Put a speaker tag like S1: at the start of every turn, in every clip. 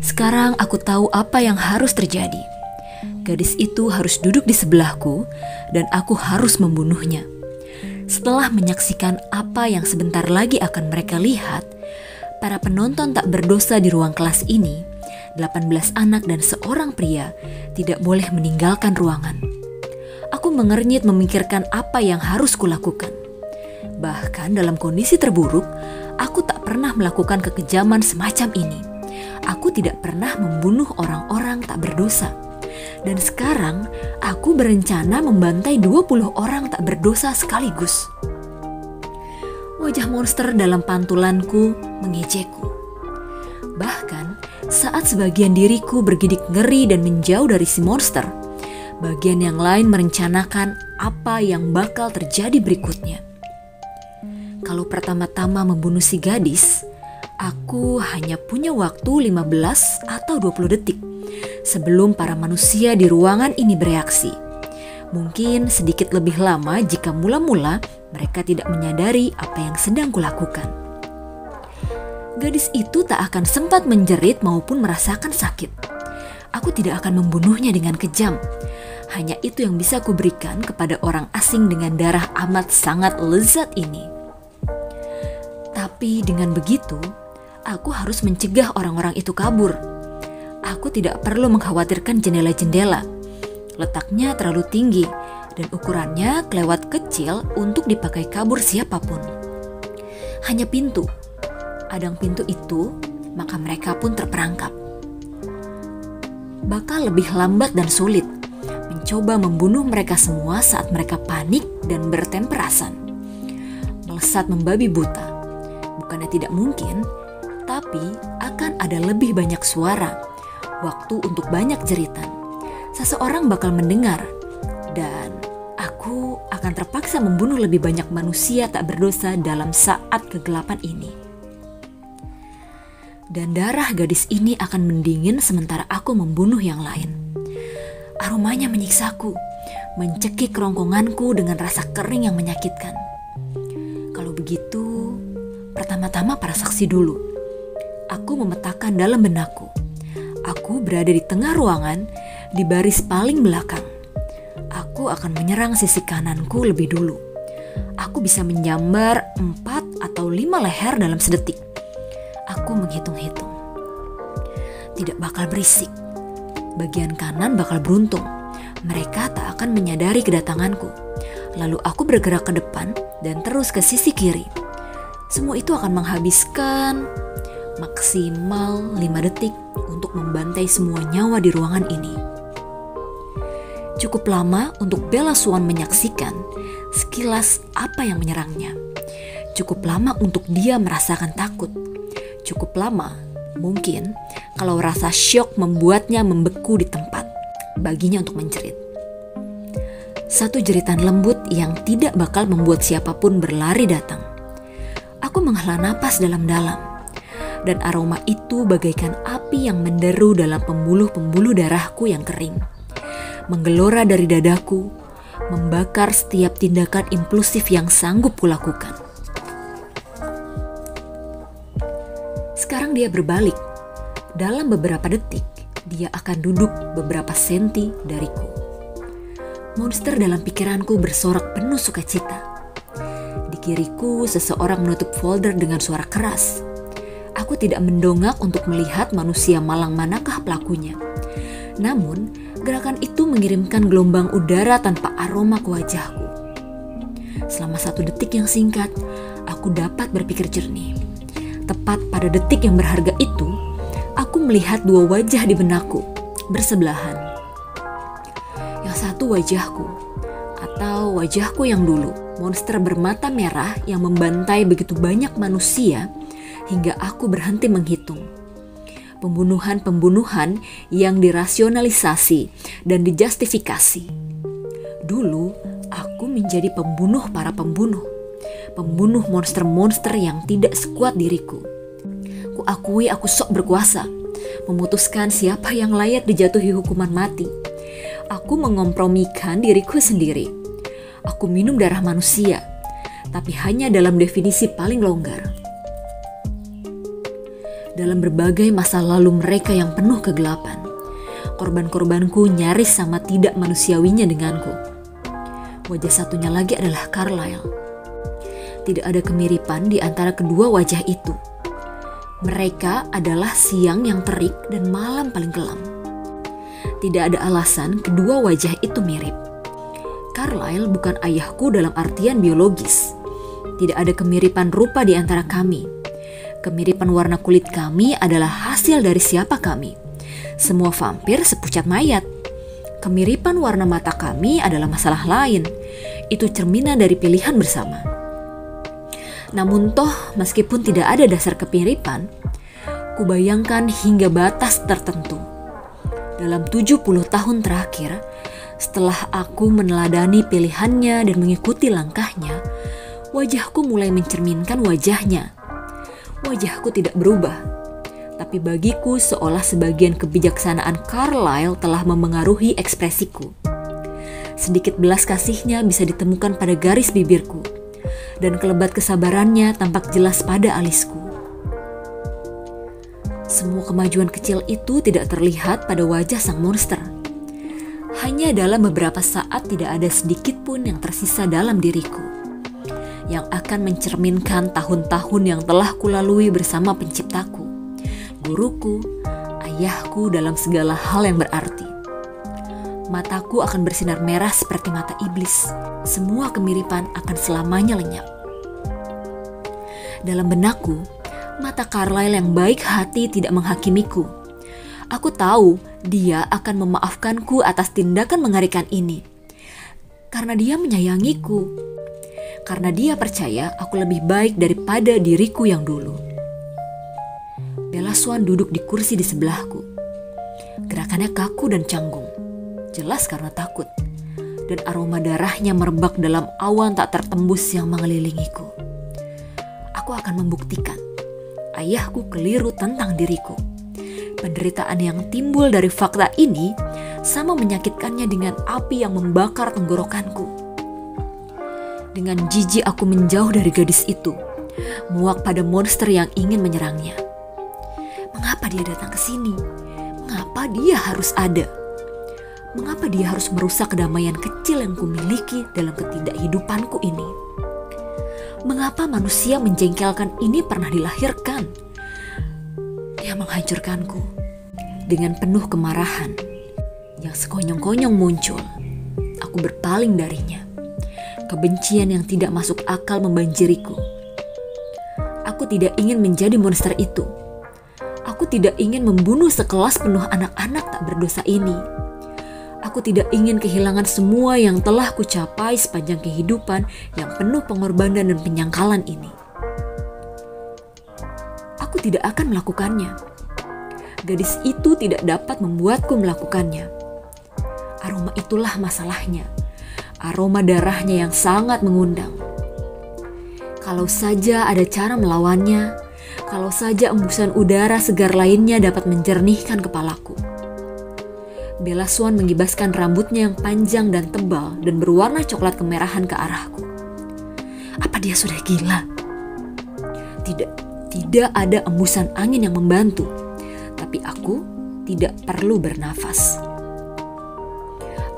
S1: Sekarang aku tahu apa yang harus terjadi. Gadis itu harus duduk di sebelahku dan aku harus membunuhnya. Setelah menyaksikan apa yang sebentar lagi akan mereka lihat, para penonton tak berdosa di ruang kelas ini, 18 anak dan seorang pria, tidak boleh meninggalkan ruangan. Aku mengernyit memikirkan apa yang harus kulakukan. Bahkan dalam kondisi terburuk, aku tak pernah melakukan kekejaman semacam ini. Aku tidak pernah membunuh orang-orang tak berdosa. Dan sekarang aku berencana membantai 20 orang tak berdosa sekaligus. Wajah monster dalam pantulanku mengejekku. Bahkan saat sebagian diriku bergidik ngeri dan menjauh dari si monster, bagian yang lain merencanakan apa yang bakal terjadi berikutnya. Kalau pertama-tama membunuh si gadis, aku hanya punya waktu 15 atau 20 detik sebelum para manusia di ruangan ini bereaksi. Mungkin sedikit lebih lama jika mula-mula mereka tidak menyadari apa yang sedang kulakukan. Gadis itu tak akan sempat menjerit maupun merasakan sakit. Aku tidak akan membunuhnya dengan kejam. Hanya itu yang bisa kuberikan kepada orang asing dengan darah amat sangat lezat ini. Tapi dengan begitu, aku harus mencegah orang-orang itu kabur. Aku tidak perlu mengkhawatirkan jendela-jendela. Letaknya terlalu tinggi dan ukurannya kelewat kecil untuk dipakai kabur siapapun. Hanya pintu. Adang pintu itu, maka mereka pun terperangkap. Bakal lebih lambat dan sulit mencoba membunuh mereka semua saat mereka panik dan bertemperasan. Melesat membabi buta. Bukannya tidak mungkin, tapi akan ada lebih banyak suara, waktu untuk banyak jeritan. Seseorang bakal mendengar, dan aku akan terpaksa membunuh lebih banyak manusia tak berdosa dalam saat kegelapan ini. Dan darah gadis ini akan mendingin sementara aku membunuh yang lain. Aromanya menyiksaku, mencekik kerongkonganku dengan rasa kering yang menyakitkan. Kalau begitu, pertama-tama para saksi dulu. Aku memetakan dalam benakku. Aku berada di tengah ruangan, di baris paling belakang. Aku akan menyerang sisi kananku lebih dulu. Aku bisa menyambar 4 atau 5 leher dalam sedetik. Aku menghitung-hitung. Tidak bakal berisik. Bagian kanan bakal beruntung. Mereka tak akan menyadari kedatanganku. Lalu aku bergerak ke depan dan terus ke sisi kiri. Semua itu akan menghabiskan maksimal 5 detik untuk membantai semua nyawa di ruangan ini. Cukup lama untuk Bella Swan menyaksikan sekilas apa yang menyerangnya. Cukup lama untuk dia merasakan takut. Cukup lama, mungkin, kalau rasa syok membuatnya membeku di tempat, baginya untuk menjerit. Satu jeritan lembut yang tidak bakal membuat siapapun berlari datang. Aku menghela napas dalam-dalam, dan aroma itu bagaikan api yang menderu dalam pembuluh-pembuluh darahku yang kering. Menggelora dari dadaku, membakar setiap tindakan impulsif yang sanggup kulakukan. Sekarang dia berbalik. Dalam beberapa detik, dia akan duduk beberapa senti dariku. Monster dalam pikiranku bersorak penuh sukacita. Di kiriku, seseorang menutup folder dengan suara keras. Aku tidak mendongak untuk melihat manusia malang manakah pelakunya. Namun, gerakan itu mengirimkan gelombang udara tanpa aroma ke wajahku. Selama 1 detik yang singkat, aku dapat berpikir jernih. Tepat pada detik yang berharga itu, aku melihat 2 wajah di benakku, bersebelahan. Yang satu wajahku, atau wajahku yang dulu, monster bermata merah yang membantai begitu banyak manusia hingga aku berhenti menghitung. Pembunuhan-pembunuhan yang dirasionalisasi dan dijustifikasi. Dulu, aku menjadi pembunuh para pembunuh. Pembunuh monster-monster yang tidak sekuat diriku. Kuakui aku sok berkuasa, memutuskan siapa yang layak dijatuhi hukuman mati. Aku mengompromikan diriku sendiri. Aku minum darah manusia, tapi hanya dalam definisi paling longgar. Dalam berbagai masa lalu mereka yang penuh kegelapan, korban-korbanku nyaris sama tidak manusiawinya denganku. Wajah satunya lagi adalah Carlyle. Tidak ada kemiripan di antara kedua wajah itu. Mereka adalah siang yang terik dan malam paling kelam. Tidak ada alasan kedua wajah itu mirip. Carlyle bukan ayahku dalam artian biologis. Tidak ada kemiripan rupa di antara kami. Kemiripan warna kulit kami adalah hasil dari siapa kami. Semua vampir sepucat mayat. Kemiripan warna mata kami adalah masalah lain. Itu cerminan dari pilihan bersama. Namun toh, meskipun tidak ada dasar kemiripan, kubayangkan hingga batas tertentu. Dalam 70 tahun terakhir, setelah aku meneladani pilihannya dan mengikuti langkahnya, wajahku mulai mencerminkan wajahnya. Wajahku tidak berubah, tapi bagiku seolah sebagian kebijaksanaan Carlyle telah memengaruhi ekspresiku. Sedikit belas kasihnya bisa ditemukan pada garis bibirku, dan kelebat kesabarannya tampak jelas pada alisku. Semua kemajuan kecil itu tidak terlihat pada wajah sang monster. Hanya dalam beberapa saat tidak ada sedikit pun yang tersisa dalam diriku, yang akan mencerminkan tahun-tahun yang telah kulalui bersama penciptaku, guruku, ayahku dalam segala hal yang berarti. Mataku akan bersinar merah seperti mata iblis. Semua kemiripan akan selamanya lenyap. Dalam benakku, mata Carlyle yang baik hati tidak menghakimiku. Aku tahu dia akan memaafkanku atas tindakan mengerikan ini. Karena dia menyayangiku. Karena dia percaya aku lebih baik daripada diriku yang dulu. Bella Swan duduk di kursi di sebelahku. Gerakannya kaku dan canggung. Jelas karena takut. Dan aroma darahnya merebak dalam awan tak tertembus yang mengelilingiku. Aku akan membuktikan. Ayahku keliru tentang diriku. Penderitaan yang timbul dari fakta ini sama menyakitkannya dengan api yang membakar tenggorokanku. Dengan jijik aku menjauh dari gadis itu, muak pada monster yang ingin menyerangnya. Mengapa dia datang ke sini? Mengapa dia harus ada? Mengapa dia harus merusak kedamaian kecil yang kumiliki dalam ketidakhidupanku ini? Mengapa manusia menjengkelkan ini pernah dilahirkan? Dia menghancurkanku. Dengan penuh kemarahan yang sekonyong-konyong muncul, aku berpaling darinya. Kebencian yang tidak masuk akal membanjiriku. Aku tidak ingin menjadi monster itu. Aku tidak ingin membunuh sekelas penuh anak-anak tak berdosa ini. Aku tidak ingin kehilangan semua yang telah kucapai sepanjang kehidupan yang penuh pengorbanan dan penyangkalan ini. Aku tidak akan melakukannya. Gadis itu tidak dapat membuatku melakukannya. Aroma itulah masalahnya. Aroma darahnya yang sangat mengundang. Kalau saja ada cara melawannya, kalau saja embusan udara segar lainnya dapat menjernihkan kepalaku. Bella Swan mengibaskan rambutnya yang panjang dan tebal dan berwarna coklat kemerahan ke arahku. Apa dia sudah gila? Tidak ada embusan angin yang membantu, tapi aku tidak perlu bernafas.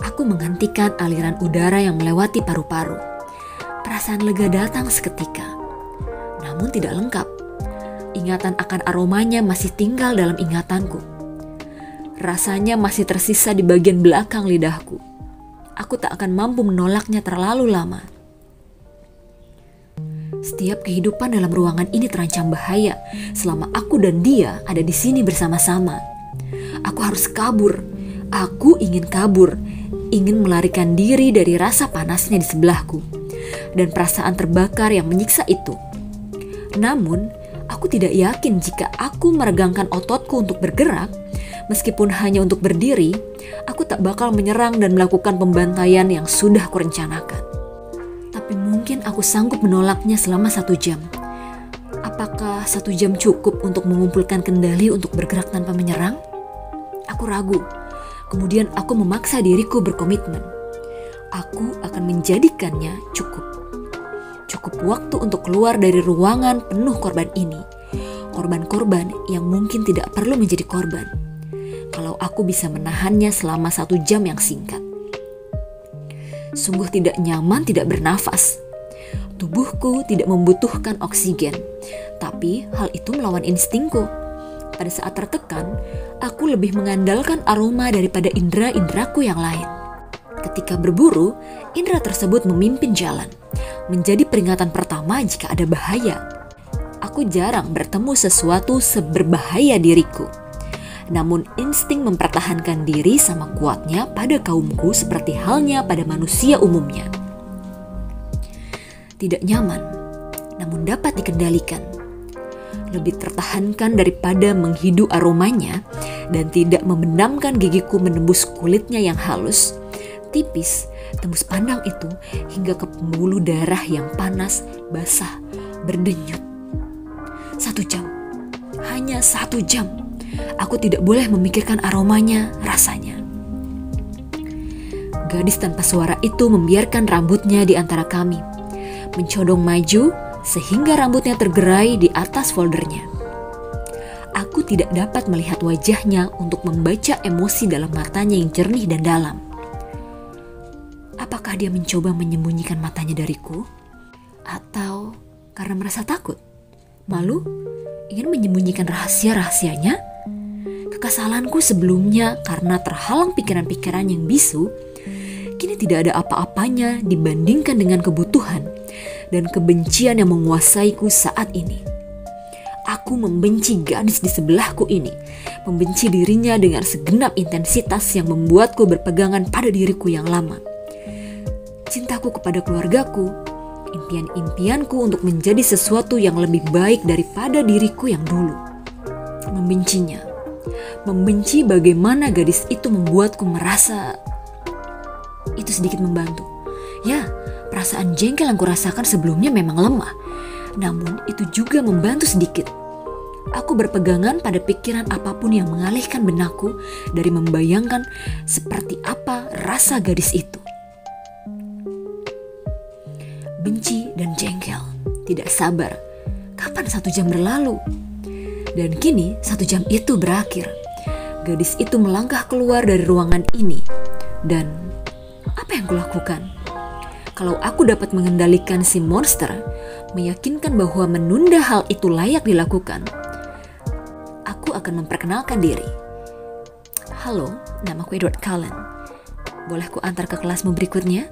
S1: Aku menghentikan aliran udara yang melewati paru-paru. Perasaan lega datang seketika, namun tidak lengkap. Ingatan akan aromanya masih tinggal dalam ingatanku. Rasanya masih tersisa di bagian belakang lidahku. Aku tak akan mampu menolaknya terlalu lama. Setiap kehidupan dalam ruangan ini terancam bahaya selama aku dan dia ada di sini bersama-sama. Aku harus kabur. Aku ingin kabur. Ingin melarikan diri dari rasa panasnya di sebelahku dan perasaan terbakar yang menyiksa itu. Namun, aku tidak yakin jika aku meregangkan ototku untuk bergerak, meskipun hanya untuk berdiri, aku tak bakal menyerang dan melakukan pembantaian yang sudah kurencanakan. Tapi mungkin aku sanggup menolaknya selama 1 jam. Apakah 1 jam cukup untuk mengumpulkan kendali untuk bergerak tanpa menyerang? Aku ragu. Kemudian aku memaksa diriku berkomitmen. Aku akan menjadikannya cukup. Cukup waktu untuk keluar dari ruangan penuh korban ini. korban-korban yang mungkin tidak perlu menjadi korban, kalau aku bisa menahannya selama 1 jam yang singkat. Sungguh tidak nyaman tidak bernafas. Tubuhku tidak membutuhkan oksigen, tapi hal itu melawan instingku. Pada saat tertekan, aku lebih mengandalkan aroma daripada indera-inderaku yang lain. Ketika berburu, indera tersebut memimpin jalan, menjadi peringatan pertama jika ada bahaya. Aku jarang bertemu sesuatu seberbahaya diriku. Namun insting mempertahankan diri sama kuatnya pada kaumku seperti halnya pada manusia umumnya. Tidak nyaman, namun dapat dikendalikan. Lebih tertahankan daripada menghidu aromanya dan tidak membenamkan gigiku menembus kulitnya yang halus, tipis, tembus pandang itu hingga ke pembuluh darah yang panas, basah, berdenyut. 1 jam, hanya 1 jam. Aku tidak boleh memikirkan aromanya, rasanya. Gadis tanpa suara itu membiarkan rambutnya di antara kami, mencodong maju sehingga rambutnya tergerai di atas foldernya. Aku tidak dapat melihat wajahnya untuk membaca emosi dalam matanya yang jernih dan dalam. Apakah dia mencoba menyembunyikan matanya dariku? Atau karena merasa takut, malu, ingin menyembunyikan rahasia-rahasianya? Kekesalanku sebelumnya karena terhalang pikiran-pikiran yang bisu, kini tidak ada apa-apanya dibandingkan dengan kebutuhan dan kebencian yang menguasaiku saat ini. Aku membenci gadis di sebelahku ini, membenci dirinya dengan segenap intensitas yang membuatku berpegangan pada diriku yang lama. Cintaku kepada keluargaku, impian-impianku untuk menjadi sesuatu yang lebih baik daripada diriku yang dulu. Membencinya. Membenci bagaimana gadis itu membuatku merasa. Itu sedikit membantu. Ya, perasaan jengkel yang kurasakan sebelumnya memang lemah, namun itu juga membantu sedikit. Aku berpegangan pada pikiran apapun yang mengalihkan benakku dari membayangkan seperti apa rasa gadis itu. Benci dan jengkel, tidak sabar. Kapan 1 jam berlalu? Dan kini 1 jam itu berakhir. Gadis itu melangkah keluar dari ruangan ini. Dan apa yang kulakukan? Kalau aku dapat mengendalikan si monster, meyakinkan bahwa menunda hal itu layak dilakukan, aku akan memperkenalkan diri. Halo, namaku Edward Cullen. Boleh ku antar ke kelasmu berikutnya?